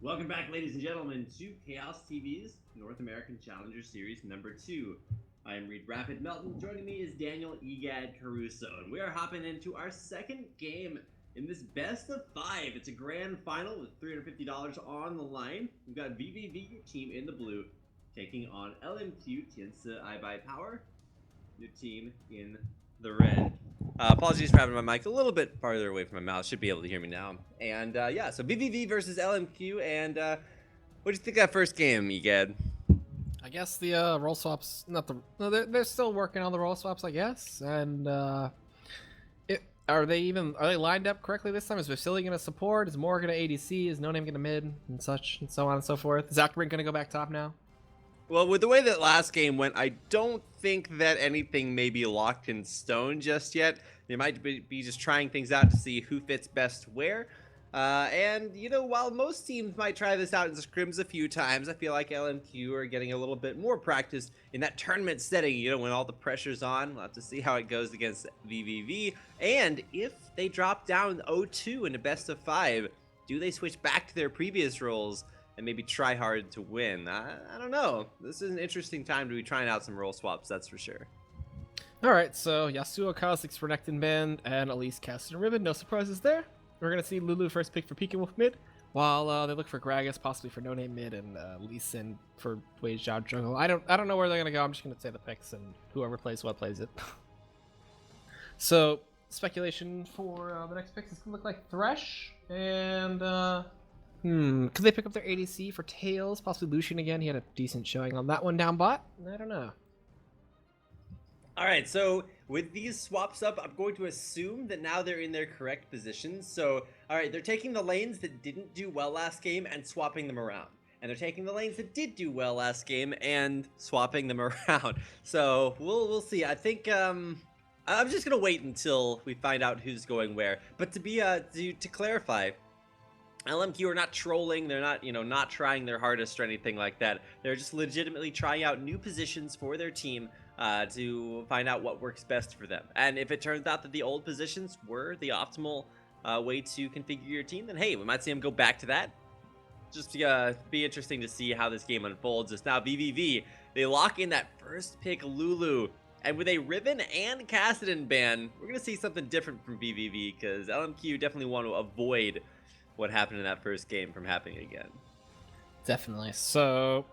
Welcome back, ladies and gentlemen, to Chaos TV's North American Challenger Series number 2. I am Reed Rapid Melton. Joining me is Daniel Egad Caruso, and we are hopping into our second game in this best of 5. It's a grand final with $350 on the line. We've got vVv, your team in the blue, taking on LMQ iBUYPOWER, your team in the red. Apologies for having my mic a little bit farther away from my mouth. Should be able to hear me now. And yeah, so vVv versus LMQ. And what do you think of that first game, Egad? I guess the role swaps, they're still working on the role swaps, I guess. And are they lined up correctly this time? Is Vasily going to support? Is Moore going to ADC? Is No Name going to mid and such and so on and so forth? Is Zachary going to go back top now? Well, with the way that last game went, I don't think that anything may be locked in stone just yet. They might be just trying things out to see who fits best where. And, you know, while most teams might try this out in scrims a few times, I feel like LMQ are getting a little bit more practice in that tournament setting, you know, when all the pressure's on. We'll have to see how it goes against vVv. And if they drop down 0-2 in a best of 5, do they switch back to their previous roles and maybe try hard to win? I don't know. This is an interesting time to be trying out some role swaps, that's for sure. All right, so Yasuo, Kha'Zix for Nectin Band, and Elise, Castor, and Riven. No surprises there. We're going to see Lulu first pick for Pika Wolf mid, while they look for Gragas possibly for No Name mid, and Lee Sin for Wage Job jungle. I don't know where they're going to go. I'm just going to say the picks, and whoever plays what plays it. So, speculation for the next picks is going to look like Thresh, and could they pick up their ADC for Tails? Possibly Lucian again. He had a decent showing on that one down bot. I don't know. All right, so with these swaps up, I'm going to assume that now they're in their correct positions. So, all right, they're taking the lanes that didn't do well last game and swapping them around. And they're taking the lanes that did do well last game and swapping them around. So we'll see. I think I'm just gonna wait until we find out who's going where. But to clarify, LMQ are not trolling. They're not, not trying their hardest or anything like that. They're just legitimately trying out new positions for their team to find out what works best for them. And if it turns out that the old positions were the optimal way to configure your team, then hey, we might see them go back to that. Just be interesting to see how this game unfolds. It's now vVv. They lock in that first pick, Lulu. And with a Riven and Kassadin ban, we're going to see something different from vVv, because LMQ definitely want to avoid what happened in that first game from happening again. Definitely. So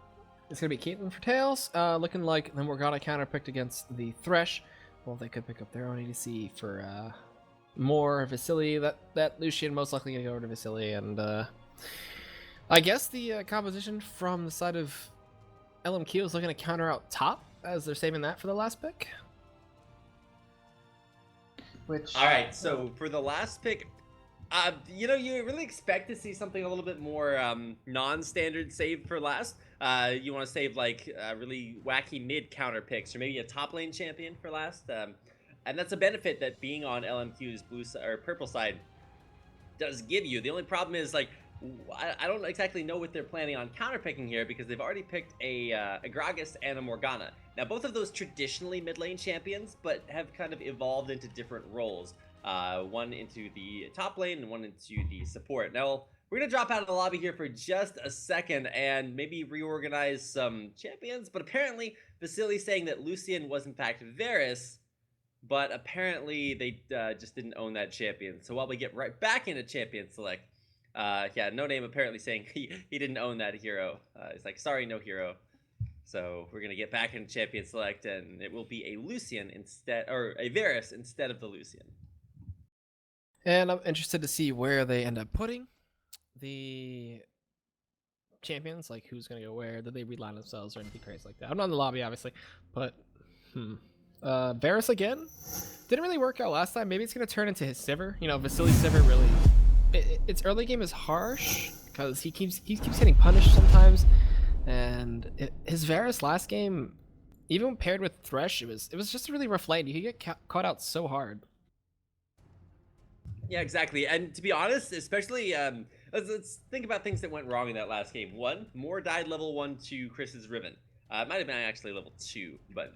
it's going to be Caitlyn for Tails. Looking like the Morgana counter picked against the Thresh. Well, they could pick up their own ADC for more Vasily. That Lucian most likely going to go over to Vasily. And I guess the composition from the side of LMQ is looking to counter out top, as they're saving that for the last pick. All right, so for the last pick, you really expect to see something a little bit more non-standard saved for last. You want to save like really wacky mid counter picks, or maybe a top lane champion for last. And that's a benefit that being on LMQ's blue or purple side does give you. The only problem is, like, I don't exactly know what they're planning on counter picking here, because they've already picked a Gragas and a Morgana. Now, both of those traditionally mid lane champions, but have kind of evolved into different roles. One into the top lane and one into the support. Now, we're going to drop out of the lobby here for just a second and maybe reorganize some champions. But apparently, Vasily's saying that Lucian was in fact Varus, but apparently they just didn't own that champion. So while we get right back into champion select, yeah, No Name apparently saying he didn't own that hero. It's like, sorry, no hero. So we're going to get back into champion select, and it will be a Lucian instead, or a Varus instead of the Lucian. And I'm interested to see where they end up putting the champions, like who's going to go where. Did they reline themselves or anything crazy like that? I'm not in the lobby, obviously, but Varus again didn't really work out last time. Maybe it's going to turn into his Sivir. Vasily's Sivir really, its early game is harsh because he keeps getting punished sometimes, and his Varus last game, even paired with Thresh, it was just a really rough lane. You could get caught out so hard. Yeah, exactly. And to be honest, especially, let's think about things that went wrong in that last game. One, Moore died level 1 to Chris's Riven. It might have been actually level 2, but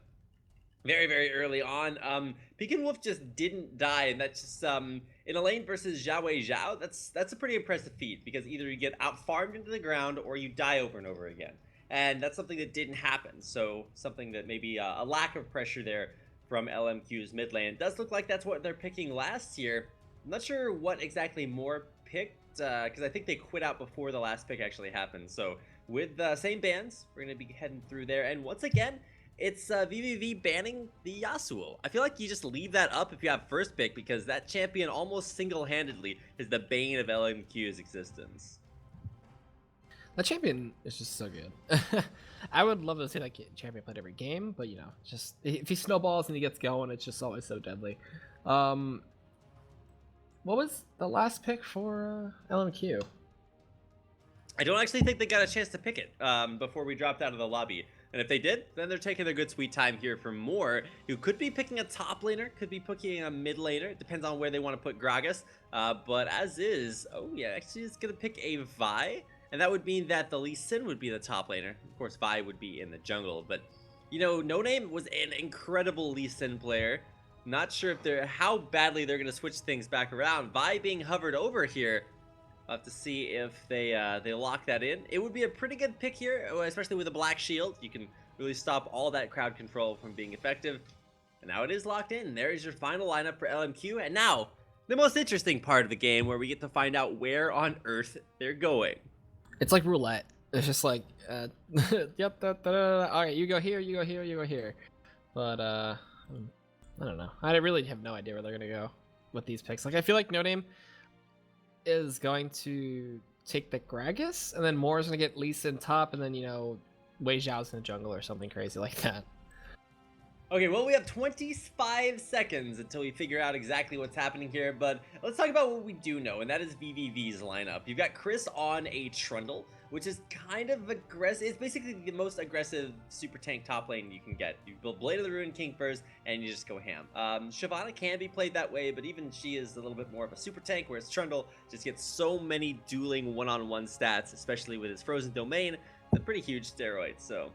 very, very early on. Pekin Wolf just didn't die, and that's just in a lane versus Zhao Zhao. That's a pretty impressive feat because either you get out farmed into the ground or you die over and over again, and that's something that didn't happen. So something that maybe a lack of pressure there from LMQ's mid lane. It does look like that's what they're picking last year. I'm not sure what exactly more picked because I think they quit out before the last pick actually happened. So with the same bans, we're gonna be heading through there, and once again, it's vVv banning the Yasuo. I feel like you just leave that up if you have first pick because that champion almost single-handedly is the bane of LMQ's existence. That champion is just so good. I would love to see that champion played every game, but you know, just if he snowballs and he gets going, it's just always so deadly. What was the last pick for LMQ? I don't actually think they got a chance to pick it before we dropped out of the lobby. And if they did, then they're taking their good sweet time here for more. You could be picking a top laner, could be picking a mid laner. It depends on where they want to put Gragas. But as is, oh yeah, actually it's going to pick a Vi. And that would mean that the Lee Sin would be the top laner. Of course, Vi would be in the jungle. But, you know, No Name was an incredible Lee Sin player. Not sure if how badly they're going to switch things back around. Vi being hovered over here. We'll have to see if they lock that in. It would be a pretty good pick here, especially with a black shield. You can really stop all that crowd control from being effective. And now it is locked in. There is your final lineup for LMQ. And now, the most interesting part of the game where we get to find out where on earth they're going. It's like roulette. It's just like, yep, all right, you go here, you go here, you go here. But, I don't know. I really have no idea where they're going to go with these picks. Like, I feel like No Name is going to take the Gragas, and then Moore is going to get Lee Sin top, and then, you know, Wei Zhao's in the jungle or something crazy like that. Okay, well, we have 25 seconds until we figure out exactly what's happening here, but let's talk about what we do know, and that is vVv's lineup. You've got Chris on a Trundle, which is kind of aggressive. It's basically the most aggressive super tank top lane you can get. You build Blade of the Ruined King first, and you just go ham. Shyvana can be played that way, but even she is a little bit more of a super tank, whereas Trundle just gets so many dueling one-on-one stats, especially with his Frozen Domain. It's a pretty huge steroid, so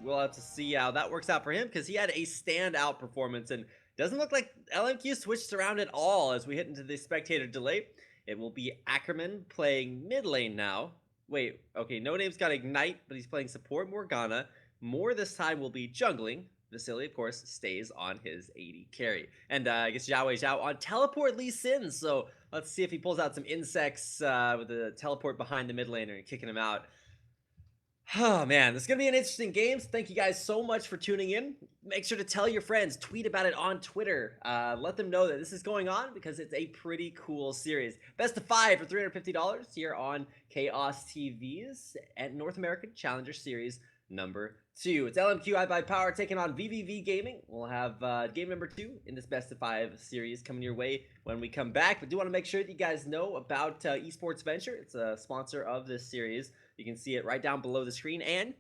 we'll have to see how that works out for him because he had a standout performance and doesn't look like LMQ switched around at all as we hit into the spectator delay. It will be Ackerman playing mid lane now. Wait, okay, No Name's got Ignite, but he's playing support Morgana. Moore this time will be jungling. Vasily, of course, stays on his 80 carry. And I guess Zhao Zhao on teleport Lee Sin. So let's see if he pulls out some insects with the teleport behind the mid laner and kicking him out. Oh man, this is gonna be an interesting game. So thank you guys so much for tuning in. Make sure to tell your friends, tweet about it on Twitter. Let them know that this is going on because it's a pretty cool series. Best of 5 for $350 here on Chaos TV's and North American Challenger Series number 2. It's LMQ iBUYPOWER taking on vVv Gaming. We'll have game number 2 in this best of 5 series coming your way when we come back. But do want to make sure that you guys know about Esports Venture. It's a sponsor of this series. You can see it right down below the screen, and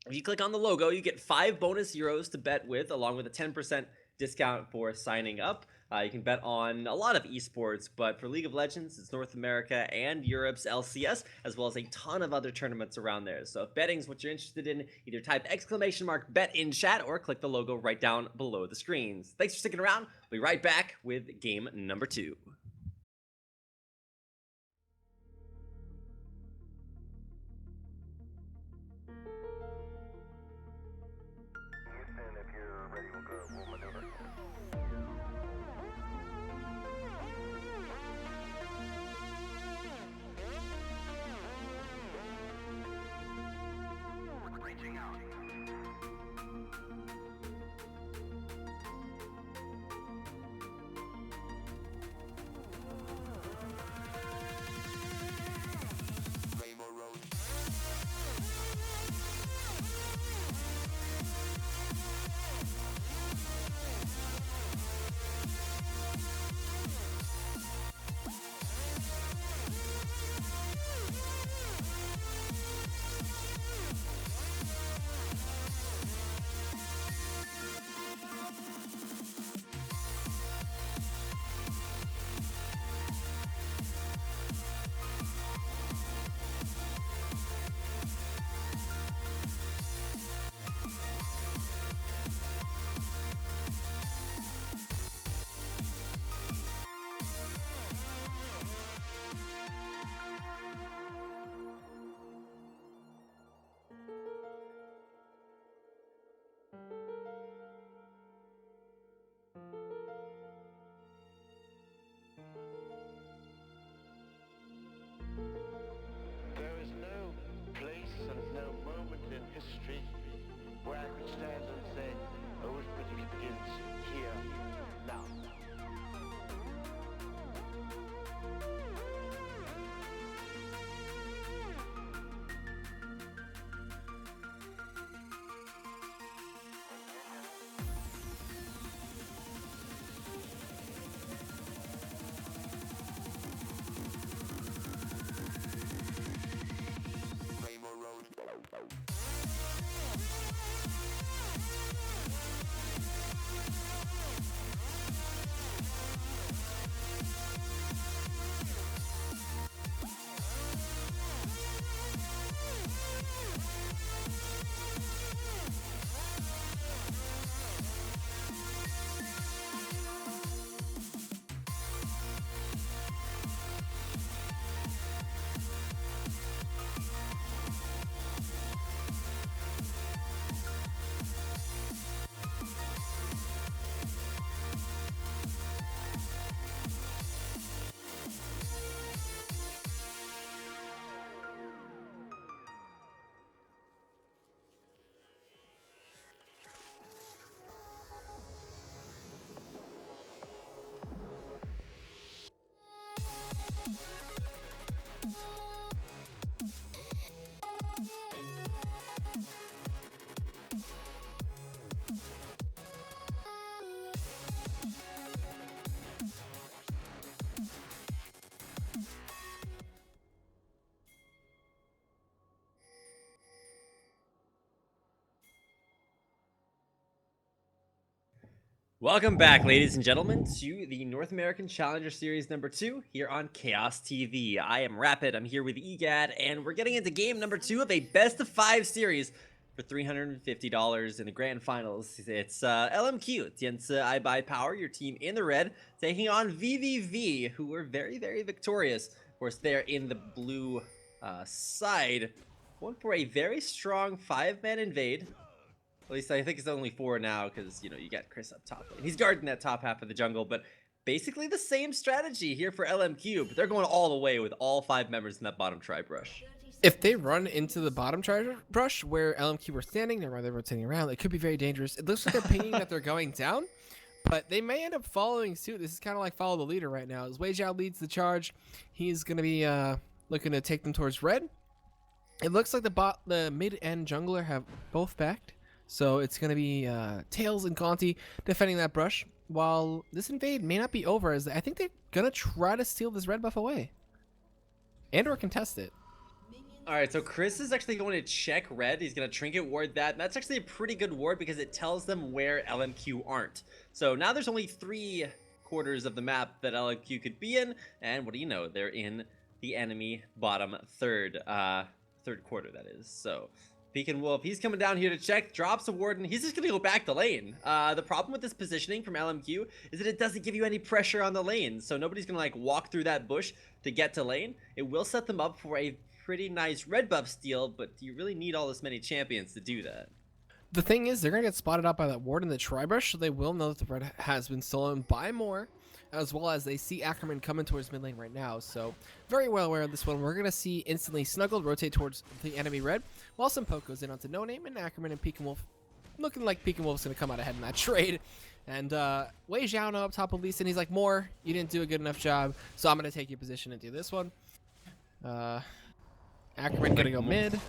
if you click on the logo, you get 5 bonus euros to bet with, along with a 10% discount for signing up. You can bet on a lot of esports, but for League of Legends, it's North America and Europe's LCS, as well as a ton of other tournaments around there. So if betting's what you're interested in, either type !bet in chat or click the logo right down below the screens. Thanks for sticking around. We'll be right back with game number 2. Welcome back, ladies and gentlemen, to the North American Challenger Series number 2 here on Chaos TV. I am Rapid, I'm here with EGAD, and we're getting into game number 2 of a best of 5 series for $350 in the grand finals. It's LMQ iBUYPOWER, your team in the red, taking on vVv, who were very, very victorious. Of course, they're in the blue side, going for a very strong 5-man invade. At least I think it's only 4 now because, you know, you got Chris up top. And he's guarding that top half of the jungle, but basically the same strategy here for LMQ, but they're going all the way with all 5 members in that bottom tri-brush. If they run into the bottom tri-brush where LMQ were standing, they're rotating around, it could be very dangerous. It looks like they're pinging that they're going down, but they may end up following suit. This is kind of like follow the leader right now. As Wei Zhao leads the charge, he's going to be looking to take them towards red. It looks like the mid and jungler have both backed. So it's going to be Tails and Gonti defending that brush, while this invade may not be over, as I think they're going to try to steal this red buff away. And or contest it. Alright, so Chris is actually going to check red. He's going to trinket ward that. And that's actually a pretty good ward because it tells them where LMQ aren't. So now there's only 3 quarters of the map that LMQ could be in. And what do you know? They're in the enemy bottom third quarter, that is. So Pekin Wolf, he's coming down here to check, drops a ward, and he's just going to go back to lane. The problem with this positioning from LMQ is that it doesn't give you any pressure on the lane, so nobody's going to like walk through that bush to get to lane. It will set them up for a pretty nice red buff steal, but do you really need all this many champions to do that? The thing is, they're going to get spotted out by that ward in the tri-brush, so they will know that the red has been stolen by more, as well as they see Ackerman coming towards mid lane right now. So very well aware of this one. We're going to see instantly Snuggled rotate towards the enemy red, while some poke goes in onto No Name, and Ackerman and Pekin Wolf looking like Pekin Wolf's going to come out ahead in that trade. And Wei Zhao now up top of Lee Sin. He's like, Moore, you didn't do a good enough job, so I'm going to take your position and do this one. Ackerman going to go mid.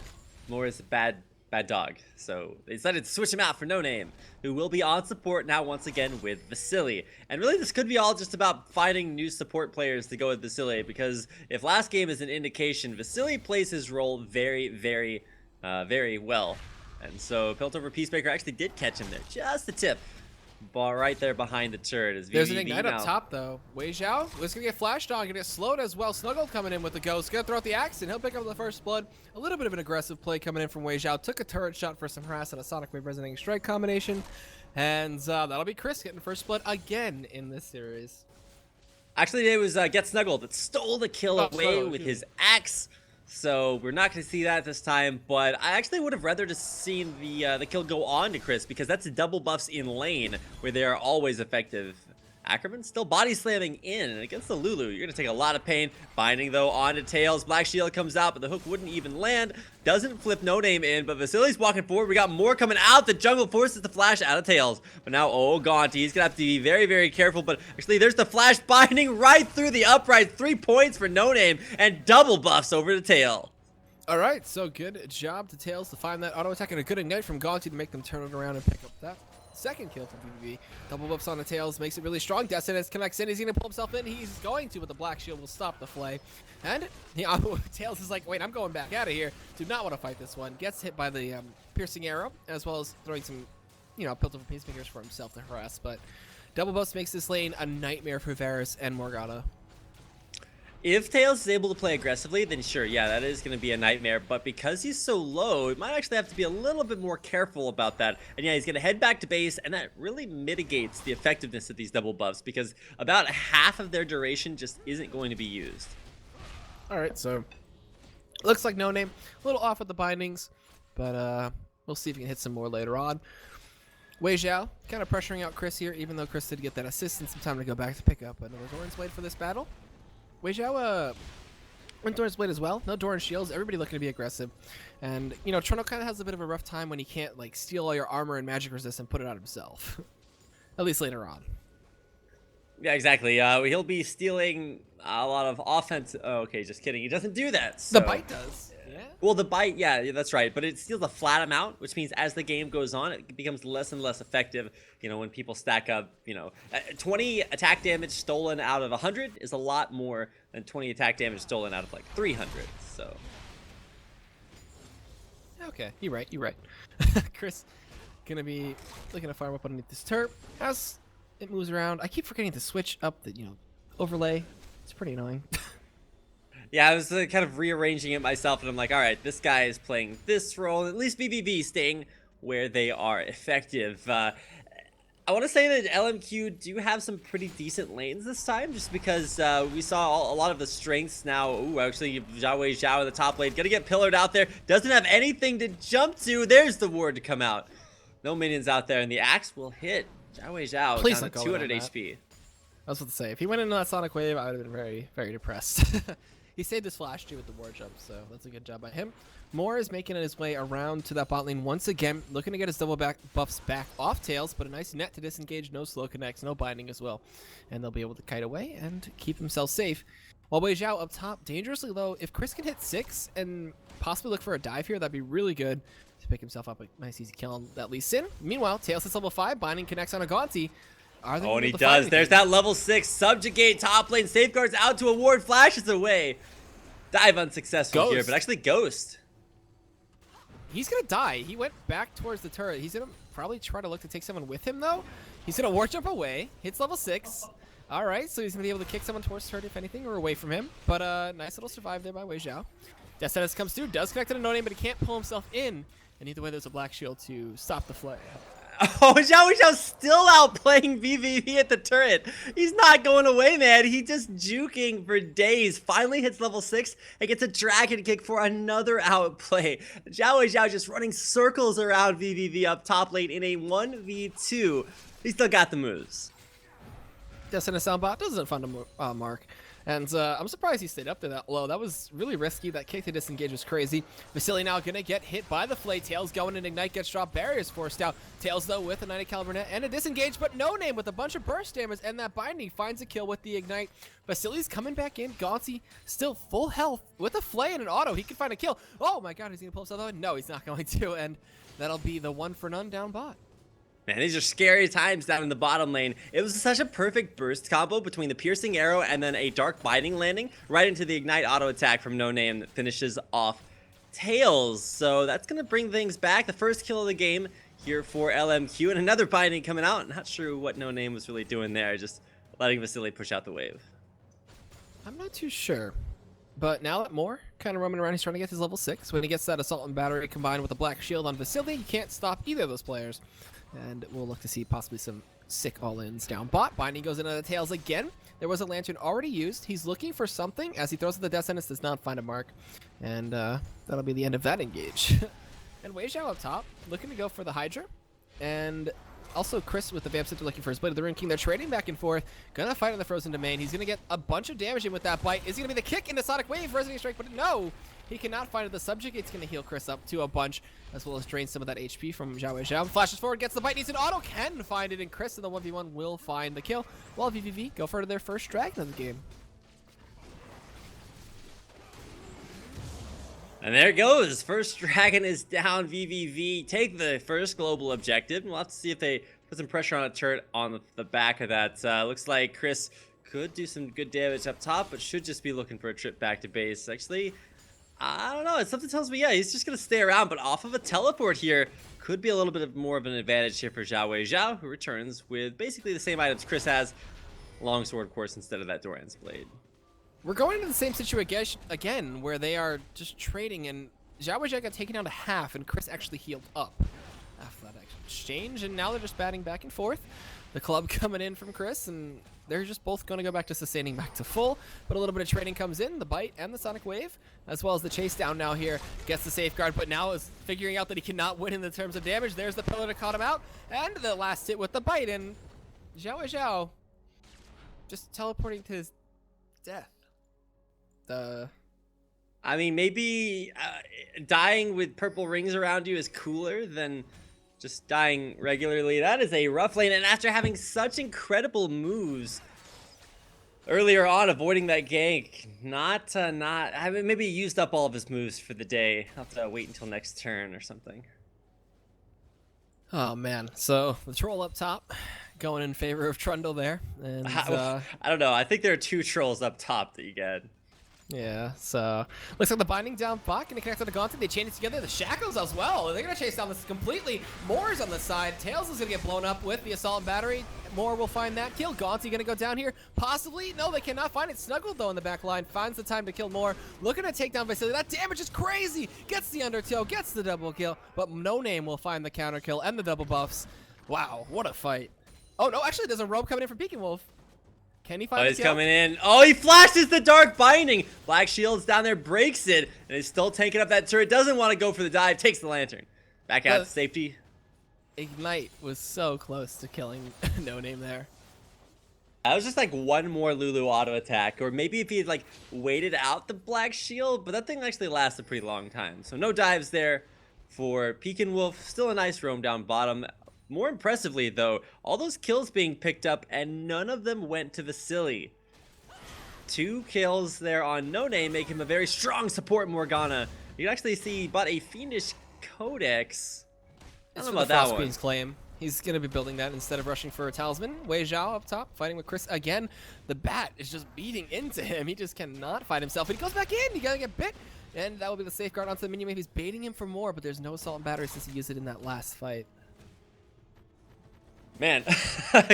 Moore is a bad dog, so they decided to switch him out for No Name, who will be on support now once again with Vasily. And really this could be all just about finding new support players to go with Vasily, because if last game is an indication, Vasily plays his role very, very, very well. And so Piltover Peacemaker actually did catch him there, just a tip. Ball right there behind the turret. There's an ignite up top though. Wei Zhao was gonna get flashed on, gonna get slowed as well. Snuggled coming in with the ghost, gonna throw out the axe, and he'll pick up the first blood. A little bit of an aggressive play coming in from Wei Zhao. Took a turret shot for some harass and a Sonic Wave resonating strike combination, and that'll be Chris getting first blood again in this series. Actually, it was Get Snuggled that stole the kill away with his axe. So we're not going to see that this time, but I actually would have rather just seen the kill go on to Chris, because that's double buffs in lane where they are always effective. Ackerman still body slamming in, and against the Lulu, you're going to take a lot of pain. Binding though onto Tails, Black Shield comes out, but the hook wouldn't even land. Doesn't flip No Name in, but Vasily's walking forward. We got more coming out. The jungle forces the flash out of Tails, but now Gonti, he's going to have to be very, very careful. But actually, there's the flash binding right through the upright. 3 points for No Name, and double buffs over to Tail. All right, so good job to Tails to find that auto attack, and a good ignite from Gonti to make them turn it around and pick up that second kill for vVv. Double buffs on the Tails makes it really strong. Destinus connects in. He's going to pull himself in. He's going to, but the Black Shield will stop the flay. And Tails is like, wait, I'm going back out of here. Do not want to fight this one. Gets hit by the piercing arrow, as well as throwing some, Piltover Peacemakers for himself to harass. But double buffs makes this lane a nightmare for Varus and Morgana. If Tails is able to play aggressively, then sure, yeah, that is going to be a nightmare. But because he's so low, it might actually have to be a little bit more careful about that. And yeah, he's going to head back to base, and that really mitigates the effectiveness of these double buffs, because about half of their duration just isn't going to be used. All right, so looks like No Name, a little off with the bindings, but we'll see if he can hit some more later on. Wei Zhao kind of pressuring out Chris here, even though Chris did get that assist and some time to go back to pick up another Doran's Blade for this battle. Wei Zhao went Doran's Blade as well. No Doran shields. Everybody looking to be aggressive. And, Trundle kind of has a bit of a rough time when he can't, steal all your armor and magic resist and put it out himself. At least later on. Yeah, exactly. He'll be stealing a lot of offense. Oh, okay, just kidding. He doesn't do that. The So. bite does. Yeah. Well, the bite, yeah, that's right. But it steals a flat amount, which means as the game goes on, it becomes less and less effective. You know, when people stack up, 20 attack damage stolen out of 100 is a lot more than 20 attack damage stolen out of like 300. So. Okay, you're right. You're right. Chris, gonna be looking to farm up underneath this turret as it moves around. I keep forgetting to switch up the overlay. It's pretty annoying. Yeah, I was kind of rearranging it myself, and I'm like, all right, this guy is playing this role, and at least vVv staying where they are effective. I want to say that LMQ do have some pretty decent lanes this time, just because we saw a lot of the strengths now. Ooh, actually, Zhao in the top lane, gonna get pillared out there. Doesn't have anything to jump to. There's the ward to come out. No minions out there, and the axe will hit Zhao Please down don't to go 200 on that. HP. I was about to say, if he went into that Sonic Wave, I would have been very, very depressed. He saved his flash too with the ward jump, so that's a good job by him. Moore is making his way around to that bot lane once again, looking to get his double back buffs back off Tails, but a nice net to disengage, no slow connects, no binding as well. And they'll be able to kite away and keep themselves safe. While Wei Zhao up top, dangerously low. If Chris can hit 6 and possibly look for a dive here, that'd be really good to pick himself up a nice easy kill on that Lee Sin. Meanwhile, Tails hits level 5, binding connects on a Gaunty. Oh, and he does. There's that level 6 subjugate top lane. Safeguards out to a ward, flashes away. Dive unsuccessful here, but actually Ghost. He's going to die. He went back towards the turret. He's going to probably try to look to take someone with him, though. He's going to ward jump away. Hits level 6. All right, so he's going to be able to kick someone towards the turret, if anything, or away from him. But nice little survive there by Wei Zhao. Death Sentence comes through, does connect to the no-name, but he can't pull himself in. And either way, there's a black shield to stop the flay. Oh, Zhao's still out playing vVv at the turret. He's not going away, man. He's just juking for days. Finally hits level 6 and gets a dragon kick for another outplay. Zhao just running circles around vVv up top lane in a 1v2. He still got the moves. Death in a soundbot doesn't find a mark. And I'm surprised he stayed up there that low. That was really risky. That kick to disengage was crazy. Vasily now going to get hit by the flay. Tails going and Ignite gets dropped. Barriers forced out. Tails, though, with a 90 caliber net and a disengage, but no name with a bunch of burst damage. And that binding finds a kill with the Ignite. Vasily's coming back in. Gaunty still full health with a flay and an auto. He can find a kill. Oh, my God. Is he going to pull himself out? No, he's not going to. And that'll be the 1-for-none down bot. Man, these are scary times down in the bottom lane. It was such a perfect burst combo between the piercing arrow and then a dark binding landing right into the Ignite auto attack from No Name that finishes off Tails. So that's going to bring things back. The first kill of the game here for LMQ, and another binding coming out. Not sure what No Name was really doing there, just letting Vasily push out the wave. I'm not too sure. But now that Moore kind of roaming around, he's trying to get his level 6. When he gets that Assault and Battery combined with a Black Shield on Vasily, he can't stop either of those players. And we'll look to see possibly some sick all-ins down bot. Binding goes into the Tails again. There was a Lantern already used. He's looking for something. As he throws at the Death Sentence, does not find a mark. And that'll be the end of that engage. And Wei Zhao up top, looking to go for the Hydra. And also Chris with the Vamp Center looking for his Blade of the Ruin King. They're trading back and forth. Gonna fight in the Frozen Domain. He's gonna get a bunch of damage in with that bite. Is he gonna be the kick into Sonic Wave? Resonating Strike, but no! He cannot find it. The Subjugate's gonna heal Chris up to a bunch, as well as drain some of that HP from Zhao. Flashes forward, gets the bite, needs an auto, can find it, and Chris in the 1v1 will find the kill. While vVv go for their first dragon of the game. And there it goes. First dragon is down. vVv take the first global objective. And we'll have to see if they put some pressure on a turret on the back of that. Looks like Chris could do some good damage up top, but should just be looking for a trip back to base. Actually, I don't know. Something tells me, yeah, he's just going to stay around. But off of a teleport here could be a little bit more of an advantage here for Zhao, who returns with basically the same items Chris has. Longsword, of course, instead of that Doran's Blade. We're going into the same situation again, where they are just trading, and Zhao got taken down to half, and Chris actually healed up after that exchange, and now they're just batting back and forth. The club coming in from Chris, and they're just both going to go back to sustaining back to full, but a little bit of trading comes in, the bite and the Sonic Wave, as well as the chase down now here, gets the safeguard, but now is figuring out that he cannot win in the terms of damage. There's the pillar to cut him out, and the last hit with the bite, and Zhao just teleporting to his death. I mean, maybe dying with purple rings around you is cooler than just dying regularly. That is a rough lane, and after having such incredible moves earlier on, avoiding that gank. I mean, maybe he used up all of his moves for the day. I'll have to wait until next turn or something. Oh man, so the troll up top going in favor of Trundle there, and I don't know. I think there are 2 trolls up top that you get. yeah, so looks like the binding down bot gonna connect to the Gauntlet. They chain it together. The shackles as well. They're gonna chase down this completely. Moore's on the side. Tails is gonna get blown up with the assault and battery. Moore will find that kill. Gaunty gonna go down here. Possibly. No, they cannot find it. Snuggled though in the back line. Finds the time to kill Moore. Looking to take down Vasily. That damage is crazy. Gets the undertow. Gets the double kill. But No Name will find the counter kill and the double buffs. Wow, what a fight. Oh no, actually there's a rope coming in from Peking Wolf. Can he find the he's kill? coming in. Oh, he flashes the Dark Binding. Black Shield's down there, breaks it, and he's still tanking up that turret. Doesn't want to go for the dive, takes the lantern. Back out to safety. Ignite was so close to killing No Name there. That was just like one more Lulu auto attack, or maybe if he had like waited out the Black Shield, but that thing actually lasted a pretty long time. So no dives there for Pekin Wolf. Still a nice roam down bottom. More impressively though, all those kills being picked up and none of them went to Vasily. 2 kills there on No Name make him a very strong support Morgana. You can actually see he bought a Fiendish Codex. I don't know about that one. Queen's claim. He's going to be building that instead of rushing for a talisman. Wei Zhao up top, fighting with Chris. Again, the bat is just beating into him. He just cannot fight himself. And he goes back in. You got to get bit. And that will be the safeguard onto the minion wave. He's baiting him for more, but there's no assault and battery since he used it in that last fight. Man,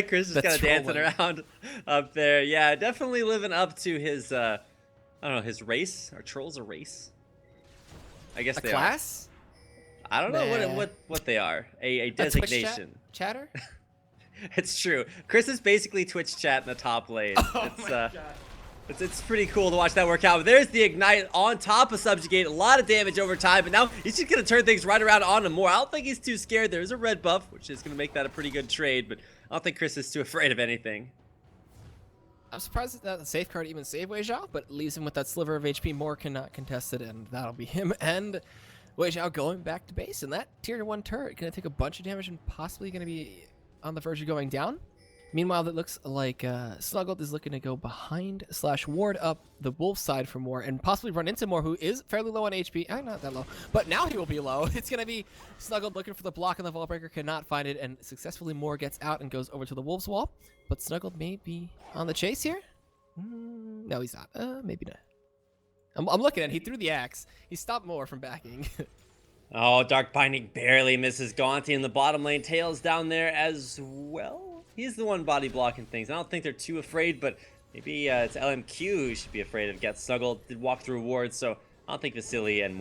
Chris is kind of dancing around up there. Yeah, definitely living up to his, I don't know, his race. Are trolls a race? I guess they class? I don't know what they are. A designation. Chatter? It's true. Chris is basically Twitch chat in the top lane. Oh my God. It's pretty cool to watch that work out. But there's the Ignite on top of Subjugate. A lot of damage over time. But now he's just going to turn things right around on him more. I don't think he's too scared. There's a red buff, which is going to make that a pretty good trade. But I don't think Chris is too afraid of anything. I'm surprised that the safeguard even saved Wei Zhao, but leaves him with that sliver of HP. Moore cannot contest it, and that'll be him. And Wei Zhao going back to base. And that tier 1 turret going to take a bunch of damage and possibly going to be on the verge of going down. Meanwhile, it looks like Snuggled is looking to go behind / ward up the wolf side for Moore and possibly run into Moore, who is fairly low on HP. Not that low, but now he will be low. It's going to be Snuggled looking for the block on the Vault Breaker, cannot find it, and successfully Moore gets out and goes over to the wolf's wall. But Snuggled may be on the chase here. No, he's not. Maybe not. I'm looking at it. He threw the axe. He stopped Moore from backing. Oh, Dark Binding barely misses Gaunty in the bottom lane. Tails down there as well. He's the one body blocking things. I don't think they're too afraid, but maybe it's LMQ who should be afraid of. Get Snuggled, did walk through wards, so I don't think Vasily and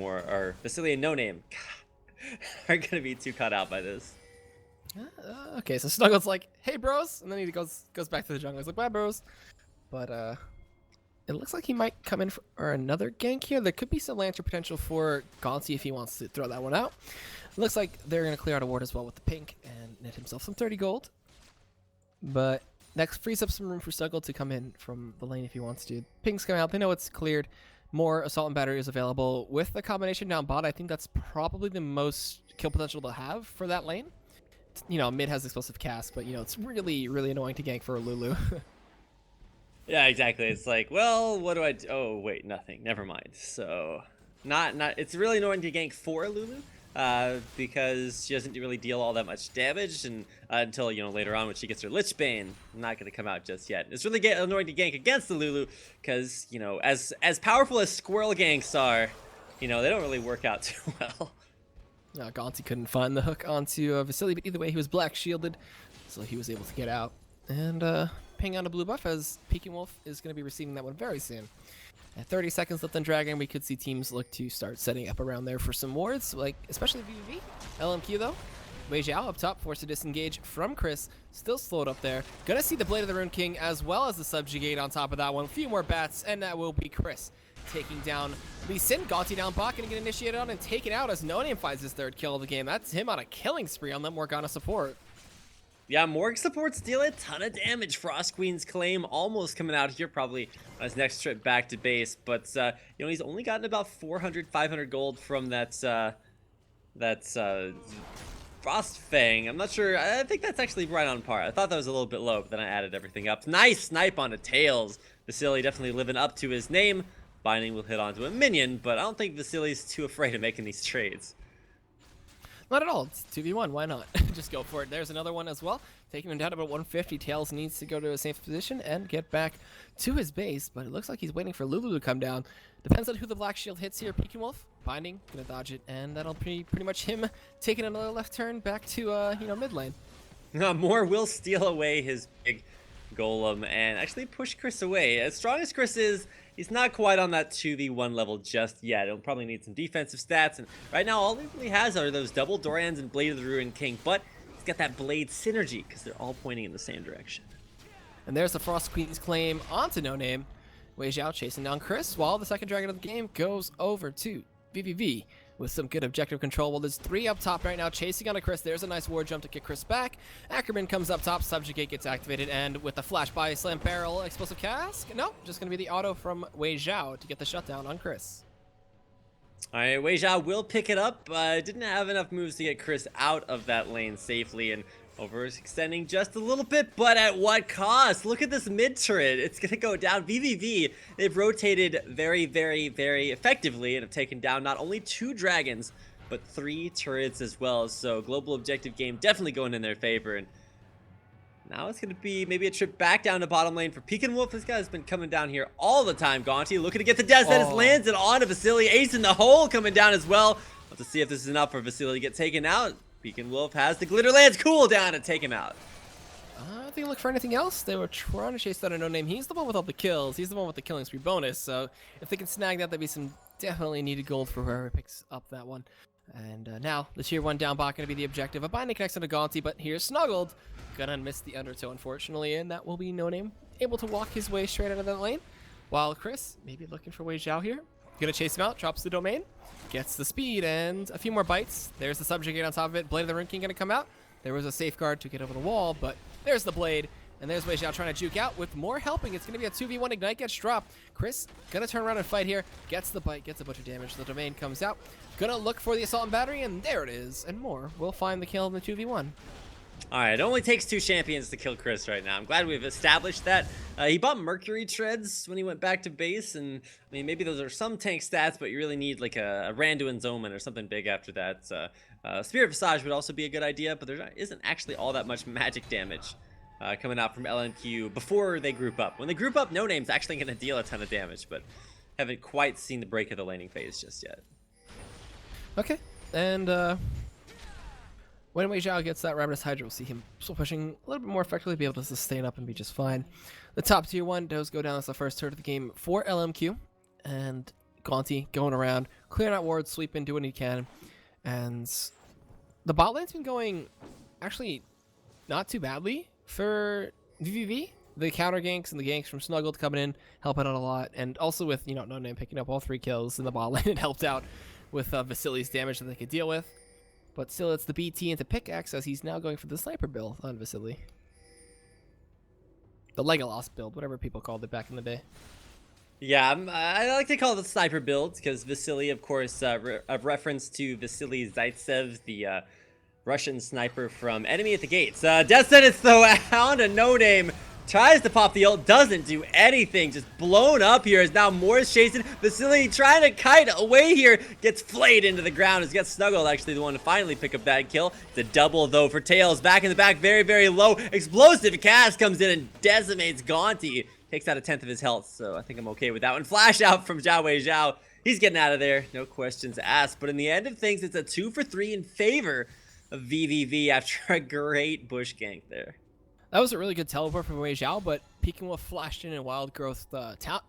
Vasily and No Name are going to be too cut out by this. Okay, so Snuggled's like, hey bros, and then he goes back to the jungle. He's like, bye bros. But it looks like he might come in for another gank here. There could be some lantern potential for Gaunty if he wants to throw that one out. It looks like they're going to clear out a ward as well with the pink and net himself some 30 gold. But that frees up some room for Snuggled to come in from the lane if he wants to. Pink's coming out. They know it's cleared. More assault and battery is available. With the combination down bot, I think that's probably the most kill potential to have for that lane. You know, mid has explosive cast, but, you know, it's really, really annoying to gank for a Lulu. Yeah, exactly. It's like, well, what do I do? Oh, wait, nothing. Never mind. So, it's really annoying to gank for Lulu. Because she doesn't really deal all that much damage, and until, you know, later on when she gets her Lich Bane, not going to come out just yet. It's really annoying to gank against the Lulu, because, you know, as powerful as squirrel ganks are, you know, they don't really work out too well. Gaunty couldn't find the hook onto Vasily, but either way, he was black shielded, so he was able to get out. And ping on a blue buff, as Peking Wolf is going to be receiving that one very soon. At 30 seconds left on Dragon, we could see teams look to start setting up around there for some wards, like especially vVv. LMQ though, Wei Zhao up top, forced to disengage from Chris, still slowed up there. Gonna see the Blade of the Rune King as well as the Subjugate on top of that one. A few more bats, and that will be Chris taking down Lee Sin. Gaunty down bot, gonna get initiated on and taken out as No Name finds his 3rd kill of the game. That's him on a killing spree on that Morgana support. Yeah, Morg supports deal a ton of damage. Frost Queen's claim almost coming out here, probably on his next trip back to base. But, you know, he's only gotten about 400, 500 gold from that Frost Fang. I'm not sure. I think that's actually right on par. I thought that was a little bit low, but then I added everything up. Nice snipe onto Tails. Vasily definitely living up to his name. Binding will hit onto a minion, but I don't think Vasily's too afraid of making these trades. Not at all. It's 2v1. Why not? Just go for it. There's another one as well. Taking him down to about 150. Tails needs to go to a safe position and get back to his base, but it looks like he's waiting for Lulu to come down. Depends on who the Black Shield hits here. Pekin Wolf, Binding, gonna dodge it, and that'll be pretty much him taking another left turn back to, mid lane. Moore will steal away his big golem and actually push Chris away. As strong as Chris is, he's not quite on that 2v1 level just yet. He'll probably need some defensive stats, and right now all he really has are those double Dorans and Blade of the Ruined King, but he's got that blade synergy because they're all pointing in the same direction. And there's the Frost Queen's claim onto No Name. Wei Xiao chasing down Chris, while the second dragon of the game goes over to vVv with some good objective control. Well, there's 3 up top right now chasing onto Chris. There's a nice ward jump to get Chris back. Ackerman comes up top, Subjugate gets activated, and with the flash by Slam Barrel Explosive Cask, no, just going to be the auto from Wei Xiao to get the shutdown on Chris. All right, Wei Xiao will pick it up. Didn't have enough moves to get Chris out of that lane safely, and overextending just a little bit, but at what cost? Look at this mid turret. It's going to go down. vVv, they've rotated very, very, very effectively and have taken down not only 2 dragons, but 3 turrets as well. So global objective game definitely going in their favor. And now it's going to be maybe a trip back down to bottom lane for Pekin Wolf. This guy's been coming down here all the time. Gaunty looking to get the death sentence, lands it on to Vasily. Ace in the hole coming down as well. Let's see if this is enough for Vasily to get taken out. Pekin Wolf has the Glitter Lance cooldown to take him out. I think look for anything else. They were trying to chase down a No Name. He's the one with all the kills. He's the one with the killing spree bonus. So if they can snag that, that'd be some definitely needed gold for whoever picks up that one. And now the tier 1 down bot going to be the objective. A Binding connects on a Gaunty, but here's Snuggled. Gonna miss the undertow, unfortunately, and that will be No Name able to walk his way straight out of that lane. While Chris, maybe looking for Wei Xiao here. Gonna chase him out, drops the domain, gets the speed, and a few more bites. There's the Subjugate on top of it. Blade of the Ruined King gonna come out. There was a safeguard to get over the wall, but there's the blade. And there's Wei Xiao trying to juke out with more helping. It's going to be a 2v1. Ignite gets dropped. Chris going to turn around and fight here. Gets the bite, gets a bunch of damage. The domain comes out. Going to look for the Assault and Battery, and there it is. And more will find the kill in the 2v1. All right, it only takes 2 champions to kill Chris right now. I'm glad we've established that. He bought Mercury Treads when he went back to base, and I mean, maybe those are some tank stats, but you really need like a Randuin's Omen or something big after that. Spirit Visage would also be a good idea, but there isn't actually all that much magic damage coming out from LMQ before they group up. When they group up, No Name's actually going to deal a ton of damage, but haven't quite seen the break of the laning phase just yet. Okay, and when Wei Xiao gets that Ravenous Hydra, we'll see him still pushing a little bit more effectively, be able to sustain up and be just fine. The top tier 1 does go down as the first turret of the game for LMQ, and Gaunty going around, clearing out wards, sweeping, doing what he can, and the bot lane's been going actually not too badly for vVv. The counter ganks and the ganks from Snuggled coming in, helping out a lot, and also with, No Name picking up all 3 kills in the bot lane, it helped out with Vasily's damage that they could deal with. But still, it's the BT into Pickaxe as he's now going for the Sniper build on Vasily. The Legolas build, whatever people called it back in the day. Yeah, I like to call it the Sniper build because Vasily, of course, a reference to Vasily Zaitsev, the Russian sniper from Enemy at the Gates. Death Sentence, though, out a No Name. Tries to pop the ult, doesn't do anything, just blown up here as now Moore's chasing. Vasily trying to kite away here, gets flayed into the ground. Has got Snuggled, actually the one to finally pick up that kill. It's a double though for Tails, back in the back, very, very low. Explosive Cast comes in and decimates Gaunty. Takes out a 10th of his health, so I think I'm okay with that one. Flash out from Wei Xiao. He's getting out of there, no questions asked. But in the end of things, it's a 2 for 3 in favor of vVv after a great bush gank there. That was a really good teleport from Wei Xiao, but Pekin Wolf flashed in Wild Growth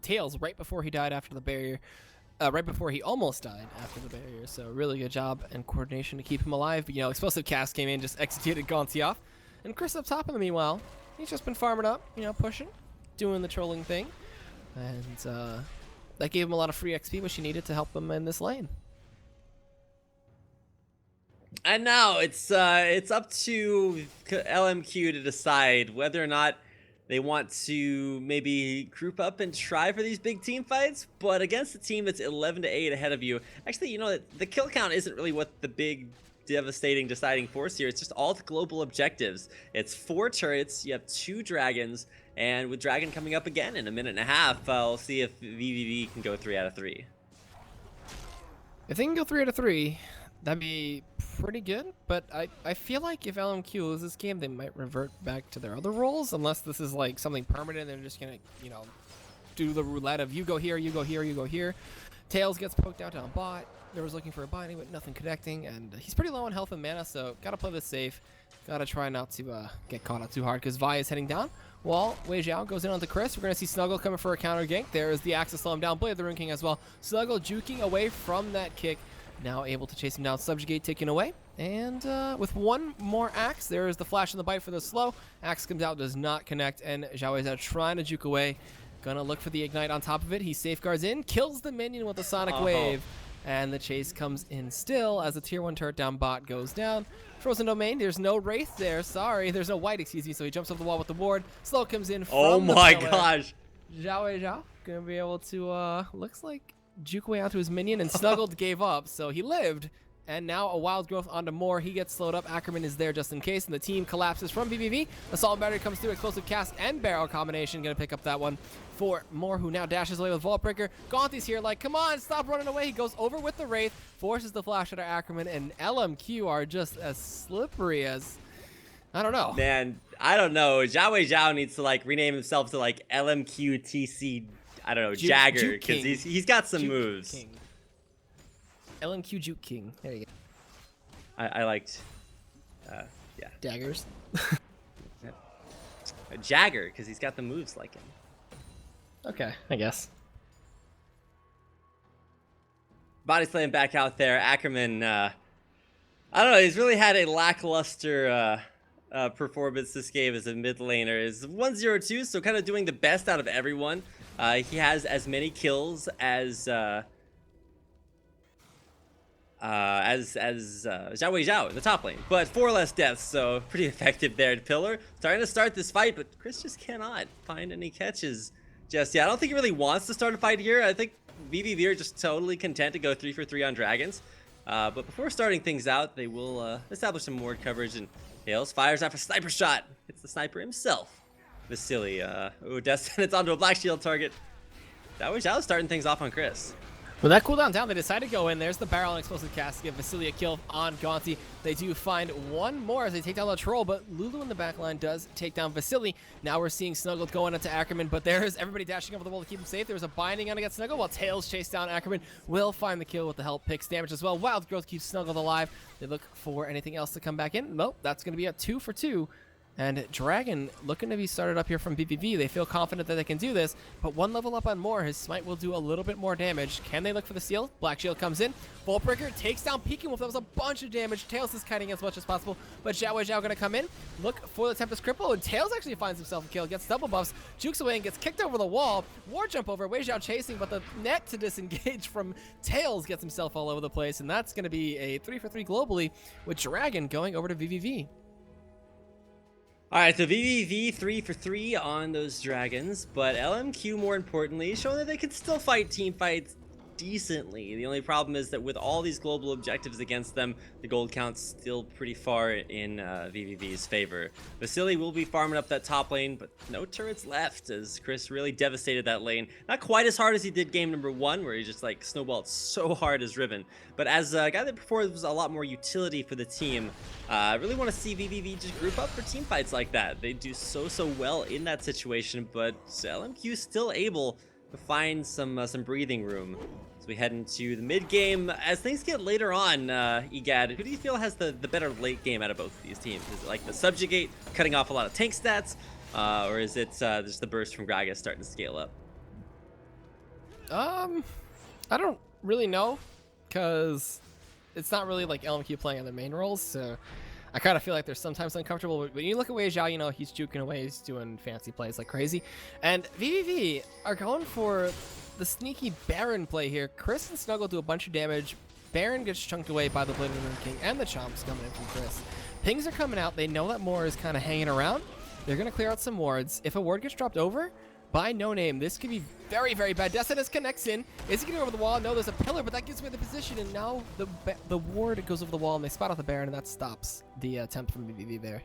Tails right before he died after the barrier. Right before he almost died after the barrier. So really good job and coordination to keep him alive. But, Explosive Cast came in, just executed Gaunty off. And Chris up top in the meanwhile, he's just been farming up, pushing, doing the trolling thing. And that gave him a lot of free XP, which he needed to help him in this lane. And now it's up to LMQ to decide whether or not they want to maybe group up and try for these big team fights, but against a team that's 11-8 ahead of you. Actually, the kill count isn't really what the big devastating deciding force here. It's just all the global objectives. It's 4 turrets, you have 2 dragons, and with Dragon coming up again in a minute and a half, we'll see if vVv can go 3 out of 3. If they can go 3 out of 3, that'd be pretty good, but I feel like if LMQ loses this game, they might revert back to their other roles, unless this is like something permanent. They're just gonna, you know, do the roulette of you go here, you go here, you go here. Tails gets poked out on bot. There was looking for a binding, but nothing connecting, and he's pretty low on health and mana, so gotta play this safe. Gotta try not to get caught out too hard, because Vi is heading down. While Wei Zhao goes in onto Chris, we're going to see Snuggle coming for a counter gank. There is the axe to slow him down. Blade of the Rune King as well. Snuggle juking away from that kick. Now able to chase him down. Subjugate taken away. And with one more axe, there is the flash and the bite for the slow. Axe comes out, does not connect, and Zhao Wei Zhao trying to juke away. Gonna look for the ignite on top of it. He safeguards in, kills the minion with a sonic wave. And the chase comes in still as the tier 1 turret down bot goes down. Frozen Domain, there's no Wraith there. Sorry, there's no White, excuse me. So he jumps up the wall with the ward. Slow comes in from Oh my gosh. Zhao Wei Zhao gonna be able to, looks like, juke away onto his minion, and Snuggled gave up. So he lived, and now a wild growth onto Moore. He gets slowed up. Ackerman is there just in case, and the team collapses from vVv. Assault Battery comes through. Explosive cast and barrel combination. Gonna pick up that one for Moore, who now dashes away with Vault Breaker. Gaunty's here like, come on, stop running away. He goes over with the Wraith, forces the flash out of Ackerman, and LMQ are just as slippery as, I don't know. Man, I don't know. Zhao Wei Zhao needs to like rename himself to like LMQ TC, I don't know, Jagger, because he's got some moves. King. LMQ Juke King. There you go. I liked, yeah. Daggers. Jagger, because he's got the moves like him. Okay, I guess. Body slam back out there. Ackerman, I don't know, he's really had a lackluster performance this game as a mid laner. Is 1-0-2, so kind of doing the best out of everyone. He has as many kills as Zhao Wei Zhao in the top lane, but 4 less deaths, so pretty effective there at Pillar. Starting to start this fight, but Chris just cannot find any catches just yet. I don't think he really wants to start a fight here. I think vVv are just totally content to go 3 for 3 on dragons. But before starting things out, they will establish some ward coverage, and Tails fires off a sniper shot. It's the sniper himself, Vasily. Destin, it's onto a black shield target. Zhao Wei Zhao starting things off on Chris. With that cooldown down, they decide to go in. There's the barrel and explosive cast to give Vasily a kill on Gaunty. They do find one more as they take down the troll, but Lulu in the backline does take down Vasily. Now we're seeing Snuggled going into Ackerman, but there's everybody dashing over the wall to keep him safe. There's a binding on against Snuggle while Tails chase down Ackerman. Will find the kill with the help picks damage as well. Wild Growth keeps Snuggled alive. They look for anything else to come back in. Nope, that's going to be a 2 for 2. And Dragon looking to be started up here from vVv. They feel confident that they can do this, but 1 level up on Moore. His smite will do a little bit more damage. Can they look for the seal? Black Shield comes in. Vault Breaker takes down Peeking Wolf. That was a bunch of damage. Tails is kiting as much as possible, but Zhao Wei Zhao going to come in. Look for the Tempest Cripple, and Tails actually finds himself a kill. Gets double buffs, jukes away, and gets kicked over the wall. War jump over. Wei Zhao chasing, but the net to disengage from Tails gets himself all over the place, and that's going to be a 3 for 3 globally with Dragon going over to vVv. All right, so vVv 3 for 3 on those dragons, but LMQ, more importantly, showing that they can still fight team fights decently. The only problem is that with all these global objectives against them, the gold count's still pretty far in vVv's favor. Vasily will be farming up that top lane, but no turrets left as Chris really devastated that lane. Not quite as hard as he did game number 1, where he just like snowballed so hard as Riven, but as a guy that before was a lot more utility for the team. I really want to see vVv just group up for team fights like that. They do so well in that situation, but LMQ is still able to find some breathing room as we head into the mid game. As things get later on, Egad, who do you feel has the better late game out of both of these teams? Is it like the Subjugate cutting off a lot of tank stats, or is it just the burst from Gragas starting to scale up? I don't really know, because it's not really like LMQ playing on the main roles, so I kind of feel like they're sometimes uncomfortable. But when you look at Wei Zhao, you know, he's juking away, he's doing fancy plays like crazy. And vVv are going for the sneaky Baron play here. Chris and Snuggle do a bunch of damage. Baron gets chunked away by the Blade of the Rune King and the Chomps coming in from Chris. Pings are coming out. They know that Moore is kind of hanging around. They're going to clear out some wards. If a ward gets dropped over, by No Name. This could be very, very bad. Destinus connects in. Is he getting over the wall? No, there's a pillar, but that gives away the position, and now the ward goes over the wall, and they spot out the Baron, and that stops the attempt from vVv there.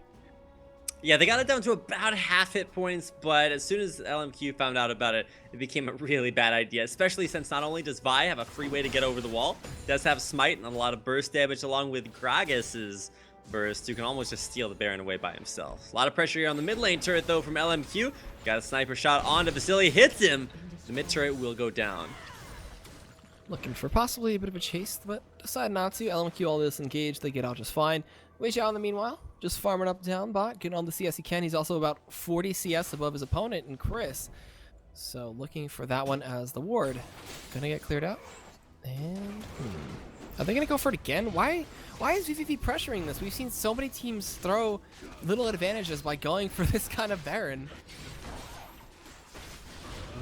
Yeah, they got it down to about half hit points, but as soon as LMQ found out about it, it became a really bad idea, especially since not only does Vi have a free way to get over the wall, does have Smite and a lot of burst damage along with Gragas's burst, who can almost just steal the Baron away by himself. A lot of pressure here on the mid lane turret, though, from LMQ. Got a sniper shot onto Vasily, hits him. The mid turret will go down. Looking for possibly a bit of a chase, but decide not to. LMQ all this engaged, they get out just fine. Wei Xiao in the meanwhile, just farming up down bot, getting on the CS he can. He's also about 40 CS above his opponent and Chris. So looking for that one as the ward. Gonna get cleared out. And are they gonna go for it again? Why is vVv pressuring this? We've seen so many teams throw little advantages by going for this kind of Baron.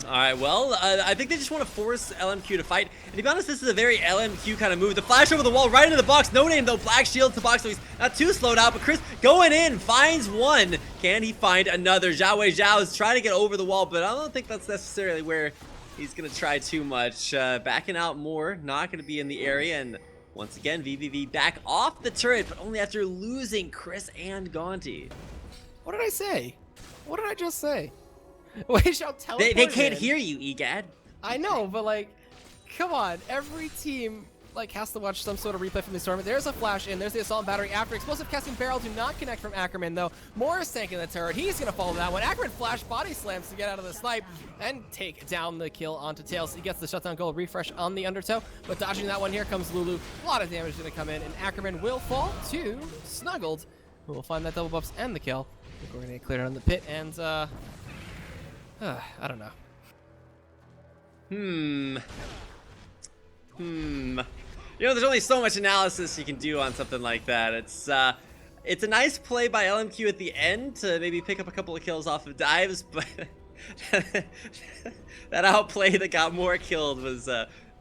All right, well, I think they just want to force LMQ to fight. And to be honest, this is a very LMQ kind of move. The flash over the wall, right into the box. No Name, though. Black shield to box, so he's not too slowed out. But Chris going in, finds one. Can he find another? Wei Xiao is trying to get over the wall, but I don't think that's necessarily where he's going to try too much. Backing out more, not going to be in the area. And once again, vVv back off the turret, but only after losing Chris and Gonti. What did I say? What did I just say? Wei Xiao teleported. They can't hear you, Egad. I know, but like, come on. Every team like has to watch some sort of replay from this tournament. There's a flash in. There's the assault battery after. Explosive casting barrel do not connect from Ackerman, though. Morris tanking the turret. He's going to follow that one. Ackerman flash body slams to get out of the snipe and take down the kill onto Tails. He gets the shutdown gold refresh on the undertow, but dodging that one, here comes Lulu. A lot of damage going to come in, and Ackerman will fall to Snuggled, who will find that double buffs and the kill. I think we're going to get cleared out on the pit, and I don't know. You know, there's only so much analysis you can do on something like that. It's a nice play by LMQ at the end to maybe pick up a couple of kills off of dives, but that outplay that got more killed was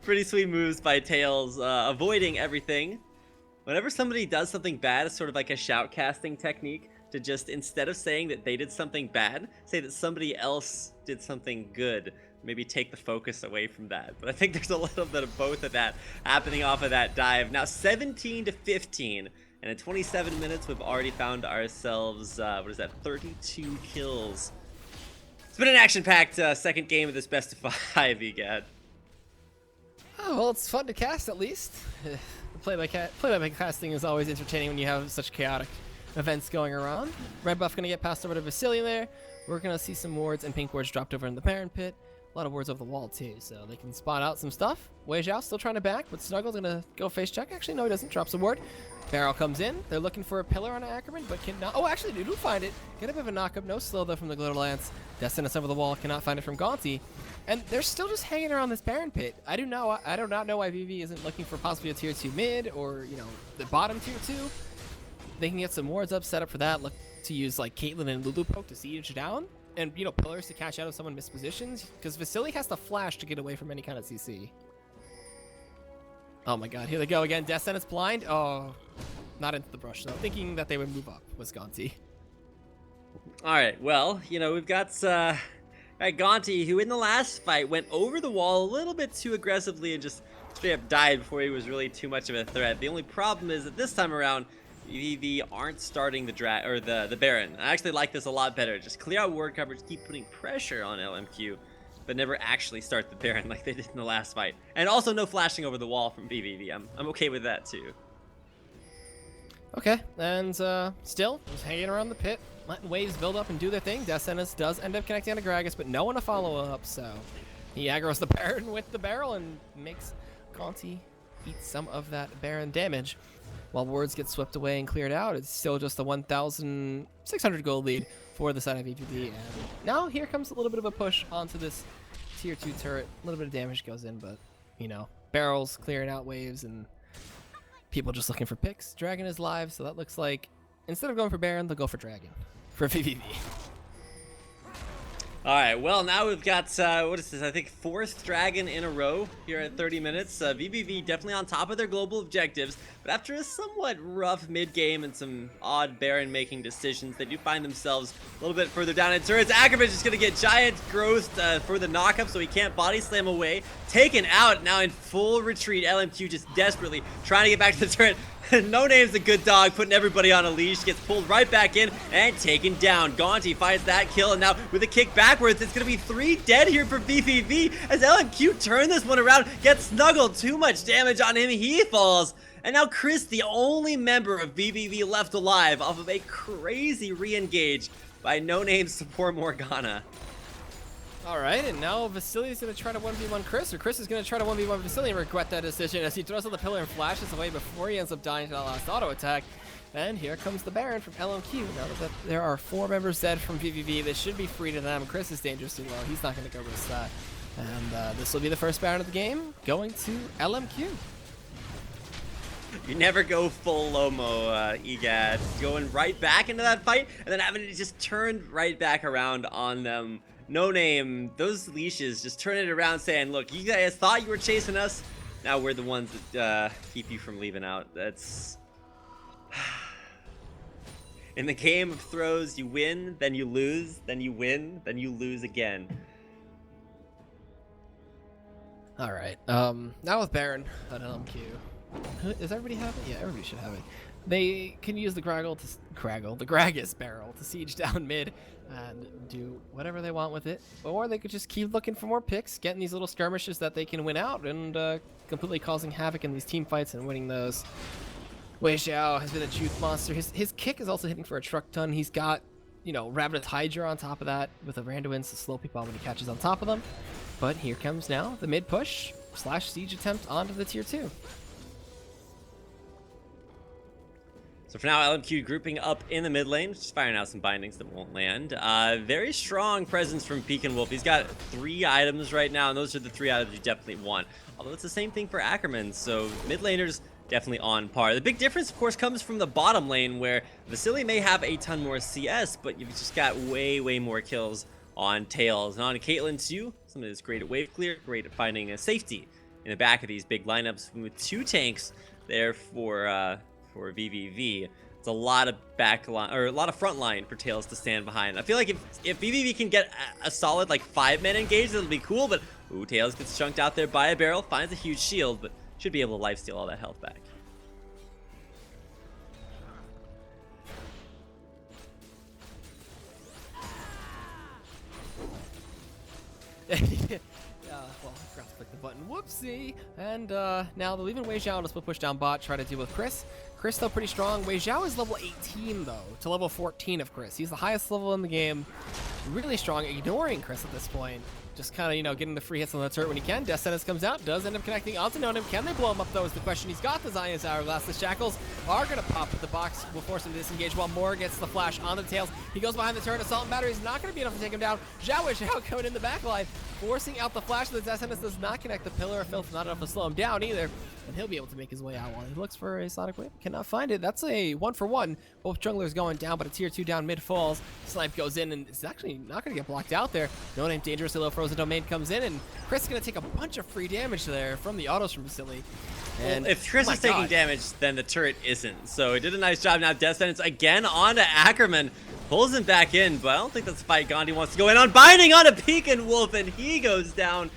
pretty sweet moves by Tails, avoiding everything. Whenever somebody does something bad, it's sort of like a shoutcasting technique to just, instead of saying that they did something bad, say that somebody else did something good. Maybe take the focus away from that. But I think there's a little bit of both of that happening off of that dive. Now 17-15, and in 27 minutes we've already found ourselves, what is that, 32 kills. It's been an action-packed second game of this best of 5, Egad. Oh, well, it's fun to cast at least. Play-by casting is always entertaining when you have such chaotic events going around. Red buff gonna get passed over to Vasily there. We're gonna see some wards and pink wards dropped over in the Baron pit. A lot of wards over the wall too, so they can spot out some stuff. Wei Xiao still trying to back, but Snuggle's gonna go face check. Actually, no, he doesn't. Drops a ward. Barrel comes in. They're looking for a pillar on Ackerman, but cannot. Oh, actually, they do find it. Get a bit of a knock up. No slow though from the Glitter Lance. Destinus over the wall. Cannot find it from Gonti. And they're still just hanging around this Baron pit. I do not know why vV isn't looking for possibly a tier 2 mid or, you know, the bottom tier 2. They can get some wards up, set up for that. Look to use like Caitlyn and Lulu poke to siege down. And, you know, pillars to catch out of someone mispositions. Because Vasily has to flash to get away from any kind of CC. Oh my god, here they go again. Destinus blind. Oh, not into the brush though. Thinking that they would move up was Gonti. Alright, well, you know, we've got Gonti, who in the last fight went over the wall a little bit too aggressively and just straight up died before he was really too much of a threat. The only problem is that this time around, vV aren't starting the Baron. I actually like this a lot better. Just clear out ward coverage, keep putting pressure on LMQ, but never actually start the Baron like they did in the last fight. And also no flashing over the wall from vVv. I'm okay with that too. Okay, and still just hanging around the pit, letting waves build up and do their thing. Destinus does end up connecting on Gragas, but no one to follow up, so he aggroes the Baron with the barrel and makes Gonti eat some of that Baron damage. While wards get swept away and cleared out, it's still just a 1,600 gold lead for the side of vVv. And now here comes a little bit of a push onto this tier 2 turret. A little bit of damage goes in, but, you know, barrels clearing out waves and people just looking for picks. Dragon is live, so that looks like instead of going for Baron, they'll go for Dragon for vVv. Alright, well, now we've got, what is this, I think 4th Dragon in a row here at 30 minutes. vVv definitely on top of their global objectives, But after a somewhat rough mid-game and some odd Baron-making decisions, they do find themselves a little bit further down in turrets. Ackerman's just going to get giant growth for the knockup, so he can't body slam away. Taken out, now in full retreat. LMQ just desperately trying to get back to the turret. No Name's a good dog, putting everybody on a leash, gets pulled right back in and taken down. Gonti finds that kill, and now with a kick backwards, it's going to be 3 dead here for vVv as LMQ turn this one around, gets snuggled, too much damage on him, he falls. And now Chris, the only member of vVv left alive off of a crazy re-engage by No Name's support Morgana. Alright, and now Vasili's going to try to 1v1 Chris, or Chris is going to try to 1v1 Vasily and regret that decision as he throws on the pillar and flashes away before he ends up dying to that last auto attack. And here comes the Baron from LMQ. Now that there are 4 members dead from vVv, this should be free to them. Chris is dangerously low. He's not going to go risk that. And this will be the first Baron of the game, going to LMQ. You never go full Lomo, Egad. Going right back into that fight, and then having to just turn right back around on them. No Name, those leashes, just turn it around saying, look, you guys thought you were chasing us, now we're the ones that keep you from leaving out. That's... In the game of throws, you win, then you lose, then you win, then you lose again. Alright, now with Baron at LMQ. Does everybody have it? Yeah, everybody should have it. They can use the the Gragas barrel to siege down mid and do whatever they want with it. Or they could just keep looking for more picks, getting these little skirmishes that they can win out, and completely causing havoc in these team fights and winning those. Wei Xiao has been a truth monster. His kick is also hitting for a truck ton. He's got, you know, Rabbit Hydra on top of that with a Randuin's to slow people when he catches on top of them. But here comes now the mid push / siege attempt onto the tier 2. So for now, LMQ grouping up in the mid lane, just firing out some bindings that won't land. Very strong presence from Peek and Wolf. He's got 3 items right now, and those are the 3 items you definitely want. Although it's the same thing for Ackerman, so mid laners definitely on par. The big difference, of course, comes from the bottom lane, where Vasily may have a ton more CS, but you've just got way more kills on Tails. And on Caitlyn too, somebody that's great at wave clear, great at finding a safety in the back of these big lineups with 2 tanks there for vVv. It's a lot of back line, or a lot of front line for Tails to stand behind. I feel like if vVv can get a solid like 5-man engage, that'll be cool, but ooh, Tails gets chunked out there by a barrel, finds a huge shield, but should be able to lifesteal all that health back. Well, I forgot to click the button. Whoopsie! And now they're leaving Wei Xiao to split push down bot, try to deal with Chris. Chris, though, pretty strong. Wei Xiao is level 18, though, to level 14 of Chris. He's the highest level in the game. Really strong, ignoring Chris at this point. Just kind of, you know, getting the free hits on the turret when he can. Death Sentence comes out, does end up connecting onto No Name. Can they blow him up, though, is the question. He's got the Zion's Hourglass. The Shackles are going to pop at the box. Will force him to disengage while Moore gets the flash on the Tails. He goes behind the turret. Assault and Battery is not going to be enough to take him down. Wei Xiao coming in the back line, forcing out the flash. The Death Sentence does not connect the Pillar of Filth. Not enough to slow him down either. And he'll be able to make his way out while he looks for a Sonic Wave. Cannot find it. That's a 1-for-1. Both junglers going down, but a tier 2 down mid falls. Snipe goes in, and it's actually not going to get blocked out there. No Name dangerously low. Frozen Domain comes in, and Chris is going to take a bunch of free damage there from the autos from Vasily. And well, if Chris is taking damage, then the turret isn't. So he did a nice job. Now Death Sentence again onto Ackerman. Pulls him back in, but I don't think that's the fight Gandhi wants to go in on. Binding on a Peek and Wolf, and he goes down.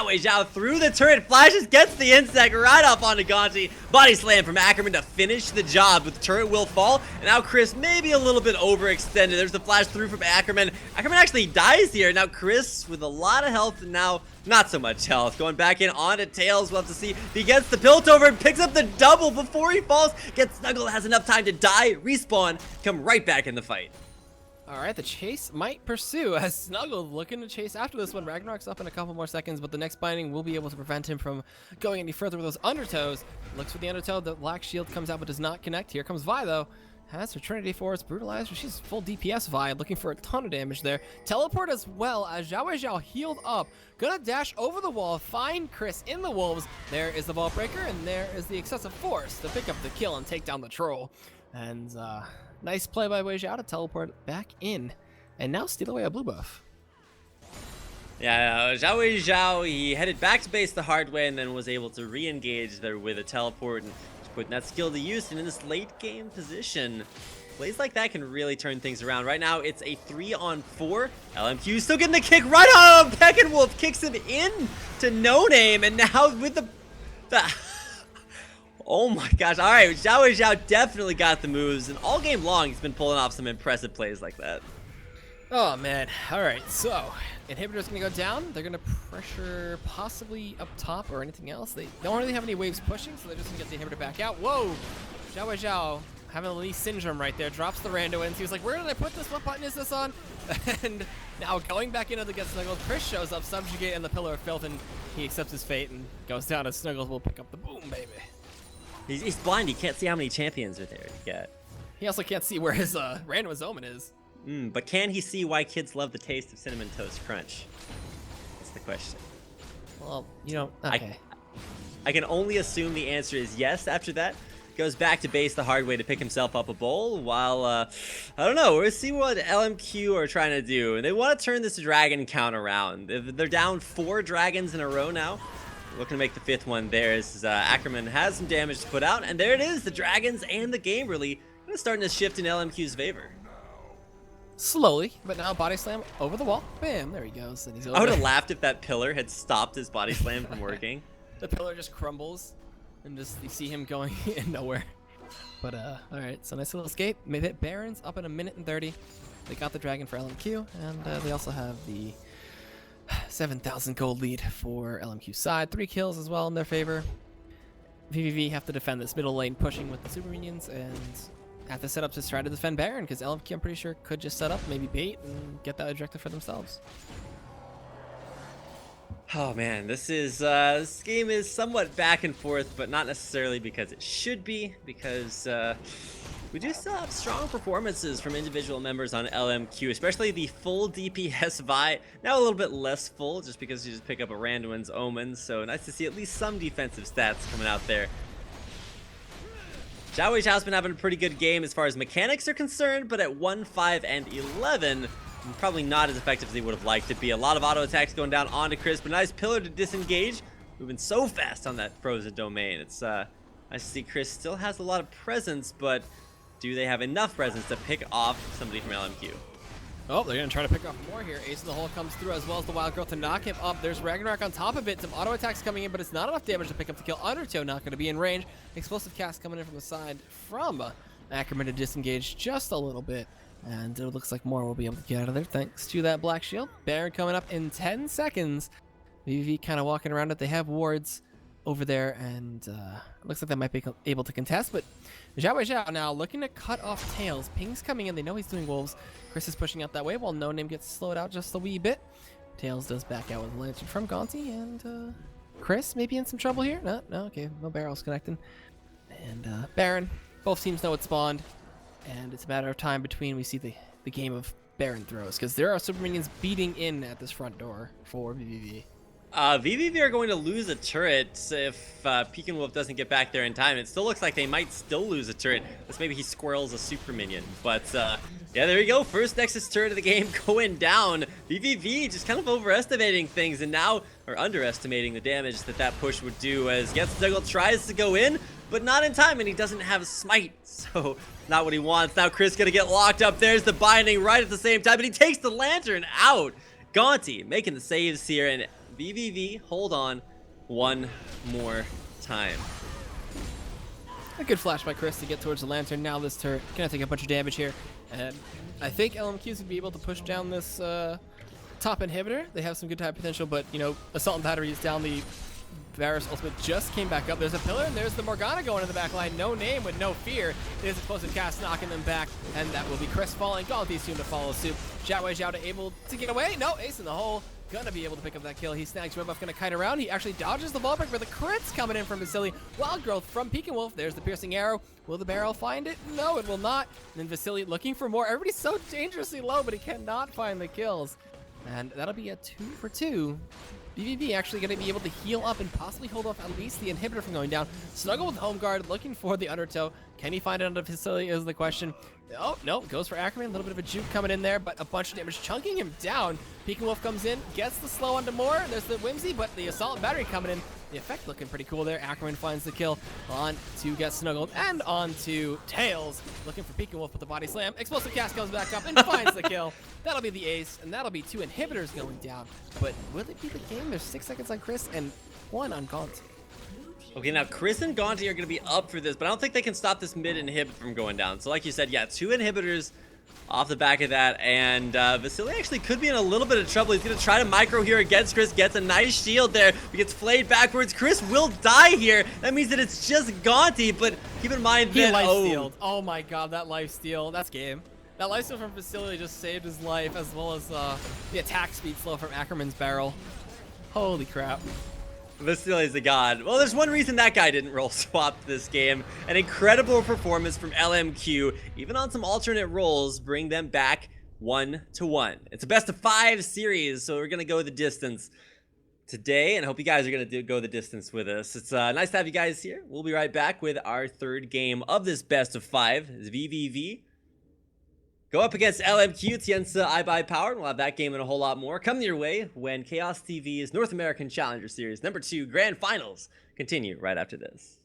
Wei Xiao through the turret, flashes, gets the insect right off onto Gonti. Body slam from Ackerman to finish the job, but the turret will fall. And now Chris maybe a little bit overextended. There's the flash through from Ackerman. Ackerman actually dies here. Now Chris with a lot of health, and now not so much health. Going back in onto Tails. We'll have to see if he gets the Piltover and picks up the double before he falls. Gets snuggled, has enough time to die, respawn, come right back in the fight. Alright, the chase might pursue as Snuggle looking to chase after this one. Ragnarok's up in a couple more seconds, but the next binding will be able to prevent him from going any further with those undertows. Looks for the undertow, the black shield comes out but does not connect. Here comes Vi though. Has her Trinity Force brutalized. She's full DPS Vi, looking for a ton of damage there. Teleport as well as Wei Xiao healed up. Gonna dash over the wall, find Chris in the wolves. There is the Vault Breaker, and there is the excessive force to pick up the kill and take down the troll. And nice play by Wei Xiao to teleport back in, and now steal away a blue buff. Yeah, Wei Xiao, he headed back to base the hard way and then was able to re-engage there with a teleport and putting that skill to use, and in this late game position, plays like that can really turn things around. Right now, it's a 3-on-4. LMQ still getting the kick right on him. Peckinwolf kicks him in to No Name, and now with the oh my gosh. All right, Zhao definitely got the moves, and all game long, he's been pulling off some impressive plays like that. Oh, man. All right, so inhibitor's going to go down. They're going to pressure possibly up top or anything else. They don't really have any waves pushing, so they're just going to get the inhibitor back out. Whoa! Zhao having a Lee syndrome right there. Drops the rando in. He was like, where did I put this? What button is this on? And now going back into the get Snuggles, Chris shows up, subjugate in the Pillar of Filth, and he accepts his fate and goes down, and Snuggles will pick up the boom, baby. He's blind. He can't see how many champions are there yet. He also can't see where his random Omen is. But can he see why kids love the taste of Cinnamon Toast Crunch? That's the question. Well, you know, okay. I can only assume the answer is yes after that. Goes back to base the hard way to pick himself up a bowl, while, I don't know, we'll see what LMQ are trying to do. And they want to turn this dragon count around. They're down 4 dragons in a row now. Looking to make the 5th one there as Ackerman has some damage to put out. And there it is, the dragons and the game really starting to shift in LMQ's favor. Slowly, but now body slam over the wall. Bam, there he goes. And he's over. I would have laughed if that pillar had stopped his body slam from working. The pillar just crumbles, and just you see him going in nowhere. But all right, so nice little escape. Made it. Barons up in 1 minute and 30. They got the dragon for LMQ, and they also have the 7,000 gold lead for LMQ side. 3 kills as well in their favor. vVv have to defend this middle lane, pushing with the super minions, and have to set up to try to defend Baron, because LMQ, I'm pretty sure, could just set up, maybe bait, and get that objective for themselves. Oh man, this game is somewhat back and forth, but not necessarily because it should be, because we do still have strong performances from individual members on LMQ, especially the full DPS Vi. Now a little bit less full, just because you just pick up a Randuin's Omen, so nice to see at least some defensive stats coming out there. Zhao's been having a pretty good game as far as mechanics are concerned, but at 1, 5, and 11, probably not as effective as he would have liked to be. A lot of auto attacks going down onto Chris, but nice pillar to disengage. Moving so fast on that frozen domain. It's nice to see Chris still has a lot of presence, but do they have enough presence to pick off somebody from LMQ? Oh, they're going to try to pick off more here. Ace in the hole comes through, as well as the Wild Girl to knock him up. There's Ragnarok on top of it. Some auto attacks coming in, but it's not enough damage to pick up the kill. Undertow not going to be in range. Explosive cast coming in from the side from Ackerman to disengage just a little bit. And it looks like more will be able to get out of there thanks to that Black Shield. Baron coming up in 10 seconds. vVv kind of walking around it. They have wards over there, and looks like they might be able to contest, but Zhao now looking to cut off Tails. Ping's coming in. They know he's doing wolves. Chris is pushing out that way while No Name gets slowed out just a wee bit. Tails does back out with a Lantern from Gonti, and Chris maybe in some trouble here. No, okay, no barrels connecting. And Baron, both teams know it's spawned, and it's a matter of time between we see the game of Baron throws, because there are super minions beating in at this front door for vVv. vVv are going to lose a turret if Pekin Wolf doesn't get back there in time. It still looks like they might still lose a turret, unless maybe he squirrels a super minion. But yeah, there you go. First Nexus turret of the game going down. vVv just kind of overestimating things, and now are underestimating the damage that push would do, as Getzduggle tries to go in, but not in time, and he doesn't have Smite, so not what he wants. Now Chris gonna get locked up. There's the binding right at the same time, but he takes the Lantern out. Gonti making the saves here, and vVv, hold on one more time. A good flash by Chris to get towards the Lantern. Now this turret gonna take a bunch of damage here, and I think LMQ's gonna be able to push down this top inhibitor. They have some good type potential, but you know, Assault and Battery is down. The Varus ultimate just came back up. There's a pillar, and there's the Morgana going in the back line. No Name with no fear. There's explosive cast knocking them back, and that will be Chris falling. Gonti soon to follow suit. Zhao able to get away. No, Ace in the hole. Gonna be able to pick up that kill. He snags Red Buff, gonna kite around. He actually dodges the ball break, but the crits coming in from Vasily. Wild Growth from Pekin Wolf. There's the piercing arrow. Will the barrel find it? No, it will not. And then Vasily looking for more. Everybody's so dangerously low, but he cannot find the kills. And that'll be a 2 for 2. vVv actually going to be able to heal up and possibly hold off at least the inhibitor from going down. Snuggle with Home Guard, looking for the Undertow. Can he find it under Vasily is the question. Oh, no, goes for Ackerman. A little bit of a juke coming in there, but a bunch of damage chunking him down. Pekin Wolf comes in, gets the slow onto more. There's the Whimsy, but the Assault and Battery coming in. The effect looking pretty cool there. Ackerman finds the kill on to get snuggled and on to Tails. Looking for Pika Wolf with the body slam. Explosive Cast comes back up and finds the kill. That'll be the ace, and that'll be 2 inhibitors going down. But will it be the game? There's 6 seconds on Chris and 1 on Gonti. Okay, now Chris and Gonti are going to be up for this, but I don't think they can stop this mid inhib from going down. So like you said, yeah, 2 inhibitors off the back of that, and Vasily actually could be in a little bit of trouble. He's going to try to micro here against Chris, gets a nice shield there, he gets flayed backwards. Chris will die here. That means that it's just Gonti, but keep in mind that, Life-stealed. Oh my god, that life-steal, that's game. That life-steal from Vasily just saved his life, as well as the attack speed slow from Ackerman's barrel. Holy crap. Vasily's a god. Well, there's one reason that guy didn't roll swap this game. An incredible performance from LMQ. Even on some alternate rolls, bring them back 1-1. It's a best of 5 series, so we're going to go the distance today, and I hope you guys are going to go the distance with us. It's nice to have you guys here. We'll be right back with our 3rd game of this best of 5. It's vVv. Go up against LMQ, Tienza iBUYPOWER, and we'll have that game and a whole lot more coming your way when Chaos TV's North American Challenger Series #2 Grand Finals continue right after this.